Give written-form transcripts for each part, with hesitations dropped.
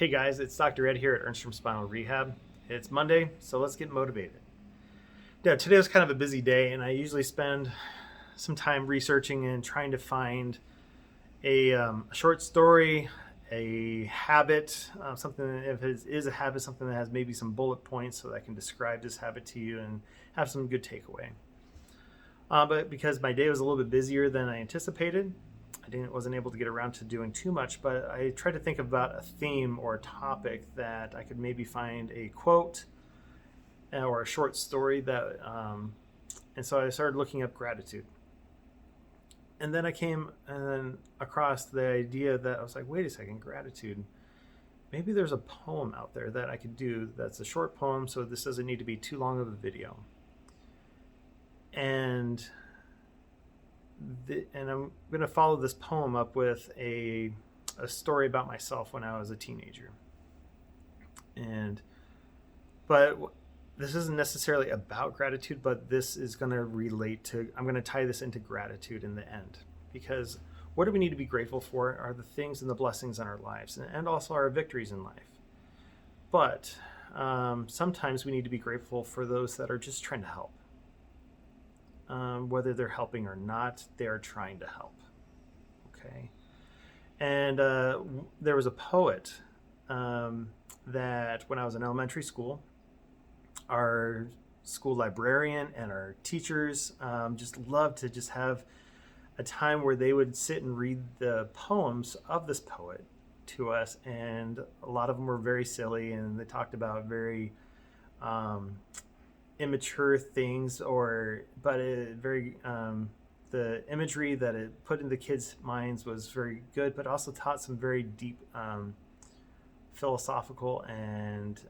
Hey guys, it's Dr. Ed here at Ernstrom Spinal Rehab. It's Monday, so let's get motivated. Yeah, today was kind of a busy day, and I usually spend some time researching and trying to find a short story, a habit, something, if it is a habit, something that has maybe some bullet points so that I can describe this habit to you and have some good takeaway. But because my day was a little bit busier than I anticipated, wasn't able to get around to doing too much, but I tried to think about a theme or a topic that I could maybe find a quote or a short story that, and so I started looking up gratitude. And then I came across the idea that I was like, wait a second, gratitude. Maybe there's a poem out there that I could do that's a short poem, so this doesn't need to be too long of a video. And I'm going to follow this poem up with a story about myself when I was a teenager. But this isn't necessarily about gratitude, but this is going to relate to, I'm going to tie this into gratitude in the end. Because what do we need to be grateful for are the things and the blessings in our lives, and also our victories in life. But sometimes we need to be grateful for those that are just trying to help. Whether they're helping or not, they're trying to help. Okay. And there was a poet that when I was in elementary school, our school librarian and our teachers just loved to just have a time where they would sit and read the poems of this poet to us. And a lot of them were very silly, and they talked about very immature things, the imagery that it put into kids' minds was very good, but also taught some very deep philosophical and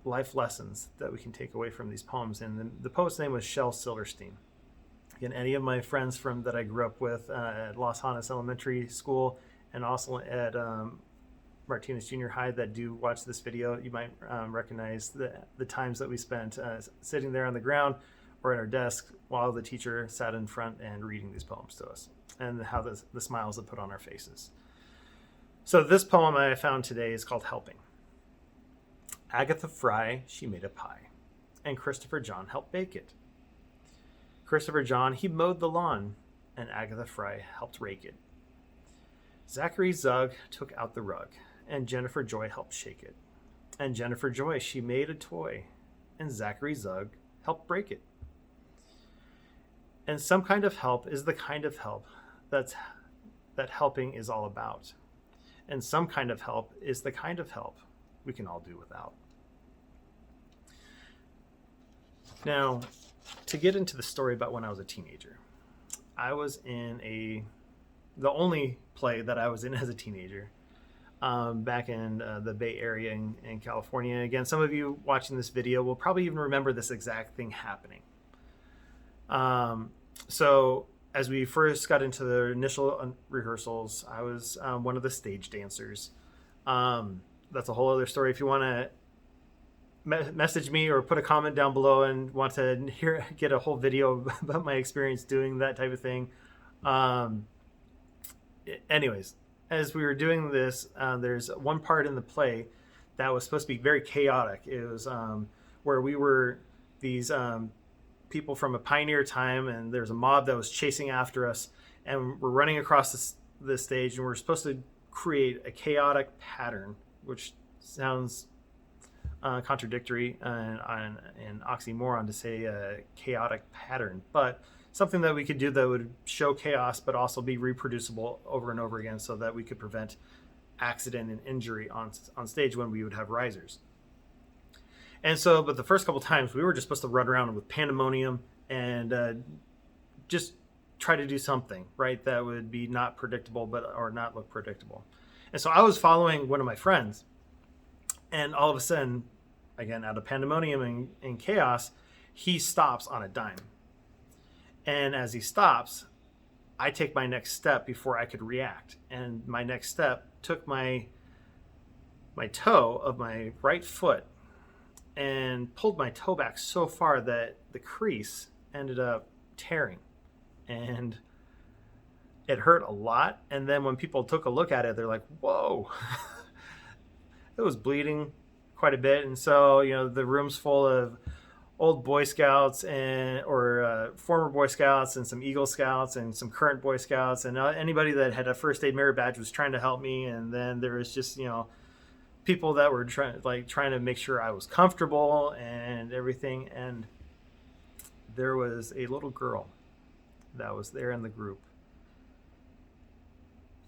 life lessons that we can take away from these poems. And the poet's name was Shel Silverstein. Again, any of my friends that I grew up with at Los Hanas Elementary School and also at Martinez Junior High that do watch this video, you might recognize the times that we spent sitting there on the ground or at our desk while the teacher sat in front and reading these poems to us, and how the smiles that put on our faces. So this poem I found today is called Helping. Agatha Fry, she made a pie, and Christopher John helped bake it. Christopher John, he mowed the lawn, and Agatha Fry helped rake it. Zachary Zug took out the rug, and Jennifer Joy helped shake it. And Jennifer Joy, she made a toy, and Zachary Zug helped break it. And some kind of help is the kind of help that helping is all about. And some kind of help is the kind of help we can all do without. Now, to get into the story about when I was a teenager, I was in the only play that I was in as a teenager back in the Bay Area in California. Again, some of you watching this video will probably even remember this exact thing happening. So as we first got into the initial rehearsals, I was one of the stage dancers. That's a whole other story. If you want to message me or put a comment down below and want to get a whole video about my experience doing that type of thing. Anyways, as we were doing this, there's one part in the play that was supposed to be very chaotic. It was where we were these people from a pioneer time, and there's a mob that was chasing after us, and we're running across the stage, and we're supposed to create a chaotic pattern, which sounds contradictory and oxymoron to say a chaotic pattern, but something that we could do that would show chaos but also be reproducible over and over again, so that we could prevent accident and injury on stage when we would have risers. And so, but the first couple times we were just supposed to run around with pandemonium and just try to do something, right, that would be not predictable or not look predictable. And so I was following one of my friends, and all of a sudden, again, out of pandemonium and chaos, he stops on a dime. And as he stops, I take my next step before I could react. And my next step took my toe of my right foot and pulled my toe back so far that the crease ended up tearing. And it hurt a lot. And then when people took a look at it, they're like, whoa, it was bleeding quite a bit. And so, the room's full of old Boy Scouts or former Boy Scouts and some Eagle Scouts and some current Boy Scouts, and anybody that had a first aid merit badge was trying to help me. And then there was just, people that were trying to make sure I was comfortable and everything. And there was a little girl that was there in the group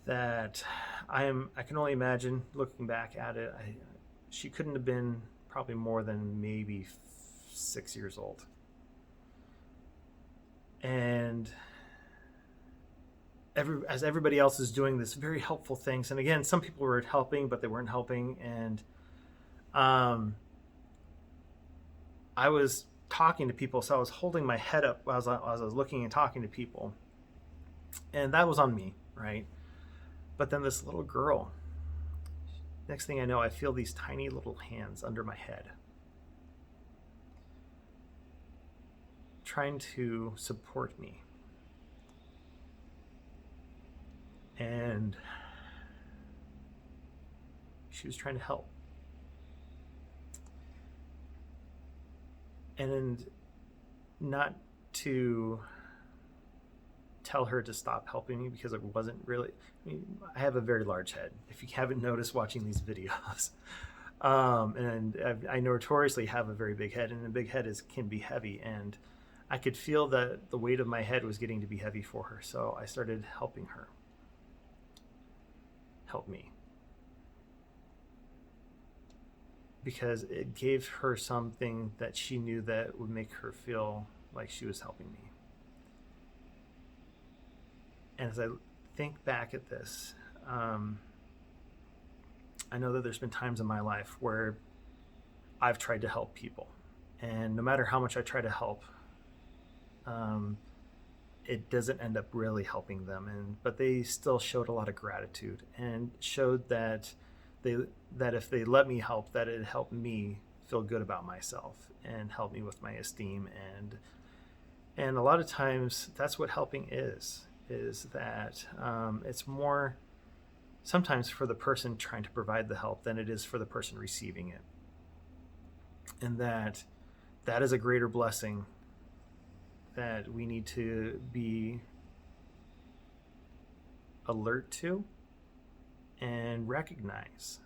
that I can only imagine looking back at it. She couldn't have been probably more than maybe 6 years old. And as everybody else is doing this very helpful things, and again, some people were helping, but they weren't helping. And I was talking to people, so I was holding my head up as I was looking and talking to people, and that was on me, right? But then this little girl, next thing I know, I feel these tiny little hands under my head trying to support me. And she was trying to help. And not to tell her to stop helping me, because it wasn't really, I have a very large head, if you haven't noticed watching these videos. And I notoriously have a very big head, and a big head can be heavy. And I could feel that the weight of my head was getting to be heavy for her. So I started helping her help me, because it gave her something that she knew that would make her feel like she was helping me. And as I think back at this, I know that there's been times in my life where I've tried to help people, and no matter how much I try to help, it doesn't end up really helping them. But they still showed a lot of gratitude and showed that if they let me help, that it helped me feel good about myself and help me with my esteem. And a lot of times that's what helping is that it's more sometimes for the person trying to provide the help than it is for the person receiving it. And that is a greater blessing that we need to be alert to and recognize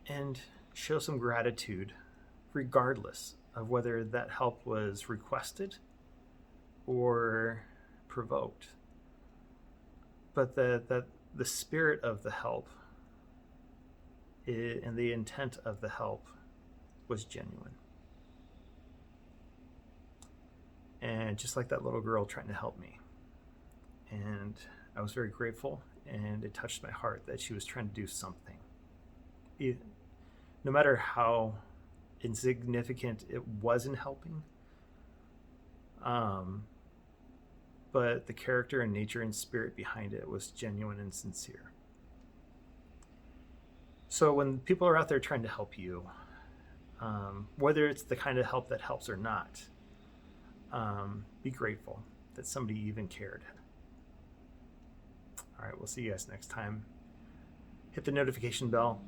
and show some gratitude, regardless of whether that help was requested or provoked. But the spirit of the help and the intent of the help was genuine. And just like that little girl trying to help me. And I was very grateful, and it touched my heart that she was trying to do something. No matter how insignificant it was in helping, but the character and nature and spirit behind it was genuine and sincere. So when people are out there trying to help you, whether it's the kind of help that helps or not, be grateful that somebody even cared. All right, we'll see you guys next time. Hit the notification bell.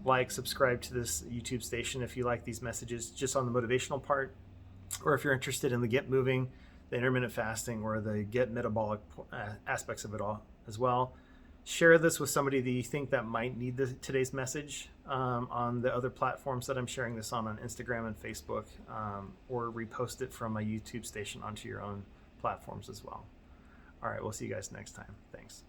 Like, subscribe to this YouTube station if you like these messages just on the motivational part, or if you're interested in the Get Moving, the intermittent fasting, or the Get Metabolic aspects of it all as well. Share this with somebody that you think that might need today's message on the other platforms that I'm sharing this on Instagram and Facebook, or repost it from my YouTube station onto your own platforms as well. All right, we'll see you guys next time. Thanks.